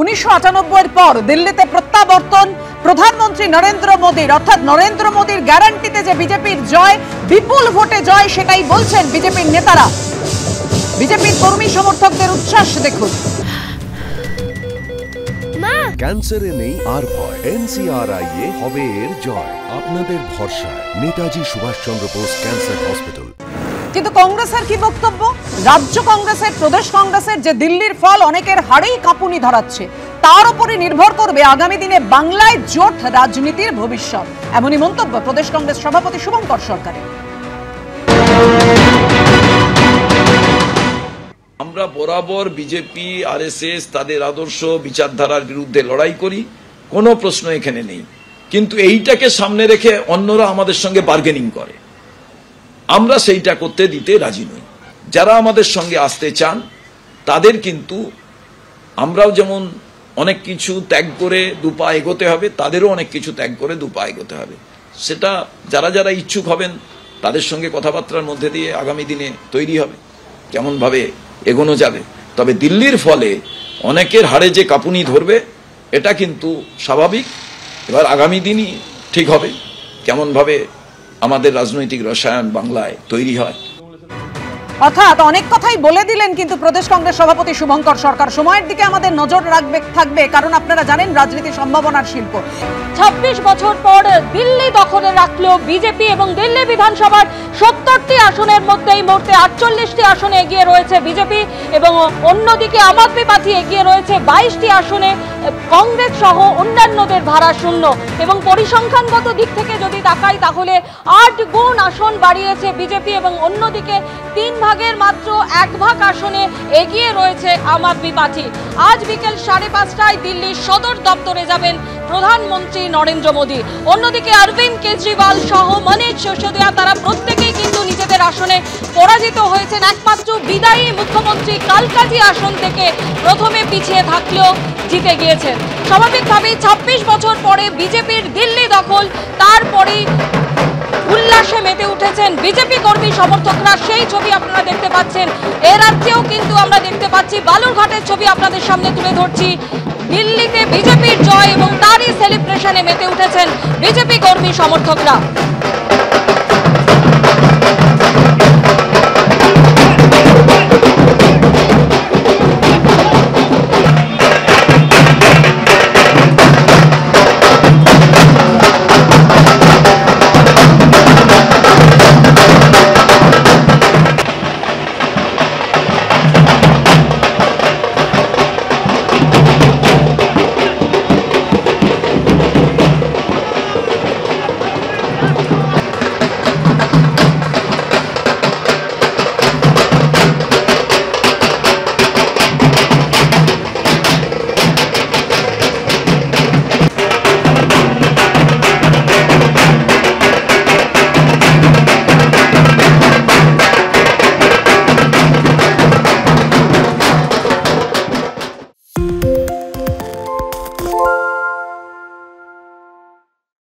1998 পর দিল্লিতে প্রত্যাবর্তন প্রধানমন্ত্রী নরেন্দ্র মোদীর, অর্থাৎ নরেন্দ্র মোদীর গ্যারান্টিতে যে বিজেপির জয়, বিপুল ভোটে জয়, সেটাই বলছেন বিজেপির নেতারা। বিজেপির কর্মী সমর্থকদের উচ্ছ্বাস দেখুন। ক্যান্সারে নেই আর ভয়, NCRI এ হবে এর জয়। আপনাদের ভরসা নেতাজি সুভাষচন্দ্র বোস ক্যান্সার হসপিটাল। কিন্তু কংগ্রেসের কি বক্তব্য? রাজ্য কংগ্রেসের, প্রদেশ কংগ্রেসের যে দিল্লির ফল অনেকের হাড়েই কাঁপুনি ধরাচ্ছে, তার উপরই নির্ভর করবে আগামী দিনে বাংলায় জোট রাজনীতির ভবিষ্যৎ। এমনই মন্তব্য প্রদেশ কংগ্রেস সভাপতি শুভঙ্কর সরকারের। আমরা বরাবর বিজেপি, RSS তাদের আদর্শ বিচারধারার বিরুদ্ধে লড়াই করি, কোনো প্রশ্ন এখানে নেই। কিন্তু এইটাকে সামনে রেখে অন্যরা আমাদের সঙ্গে বার্গেনিং করে, আমরা সেইটা করতে দিতে রাজি নই। যারা আমাদের সঙ্গে আসতে চান তাদের কিন্তু আমরাও যেমন অনেক কিছু ত্যাগ করে দুপা এগোতে হবে, তাদেরও অনেক কিছু ত্যাগ করে দুপা এগোতে হবে। সেটা যারা যারা ইচ্ছুক হবেন তাদের সঙ্গে কথাবার্তার মধ্যে দিয়ে আগামী দিনে তৈরি হবে কেমনভাবে এগোনো যাবে। তবে দিল্লির ফলে অনেকের হাড়ে যে কাঁপুনি ধরবে এটা কিন্তু স্বাভাবিক। এবার আগামী দিনই ঠিক হবে কেমনভাবে আমাদের রাজনৈতিক রসায়ন বাংলায় তৈরি হয়। অর্থাৎ অনেক কথাই বলে দিলেন কিন্তু প্রদেশ কংগ্রেস সভাপতি শুভঙ্কর সরকার। সময়ের দিকে আমাদের নজর থাকবে, কারণ আপনারা জানেন রাজনীতি সম্ভাবনার শিল্প। 26 বছর পর দিল্লি দখলে রাখলো বিজেপি এবং দিল্লি বিধানসভার 70টি আসনের মধ্যে এই মুহূর্তে 48টি আসনে এগিয়ে রয়েছে বিজেপি এবং অন্যদিকে আম আদমি পার্টি এগিয়ে রয়েছে 22টি আসনে। কংগ্রেস সহ অন্যান্যদের ভাড়া শূন্য এবং পরিসংখ্যানগত দিক থেকে যদি তাকাই তাহলে 8 গুণ আসন বাড়িয়েছে বিজেপি এবং অন্যদিকে 3 ভাগের মাত্র 1 ভাগ আসনে এগিয়ে রয়েছে আম আদমি পার্টি। আজ বিকেল 5:30টায় দিল্লির সদর দপ্তরে যাবেন প্রধানমন্ত্রী নরেন্দ্র মোদী। অন্যদিকে অরবিন্দ কেজরিওয়াল সহ মনীষ সিসোদিয়া তারা প্রত্যেকেই কিন্তু নিজেদের আসনে পরাজিত হয়েছেন। একমাত্র বিদায়ী মুখ্যমন্ত্রী কালকাজি আসন থেকে প্রথমে পিছিয়ে থাকলেও জিতে গিয়েছেন। স্বাভাবিকভাবেই 26 বছর পরে বিজেপির দিল্লি দখল, তারপরেই উল্লাসে মেতে উঠেছেন বিজেপি কর্মী সমর্থকরা। সেই ছবি আপনারা দেখতে পাচ্ছেন। এর রাজ্যেও কিন্তু আমরা দেখতে পাচ্ছি, বালুরঘাটের ছবি আপনাদের সামনে তুলে ধরছি। দিল্লিতে বিজেপির জয় এবং তারই সেলিব্রেশনে মেতে উঠেছেন বিজেপি কর্মী সমর্থকরা।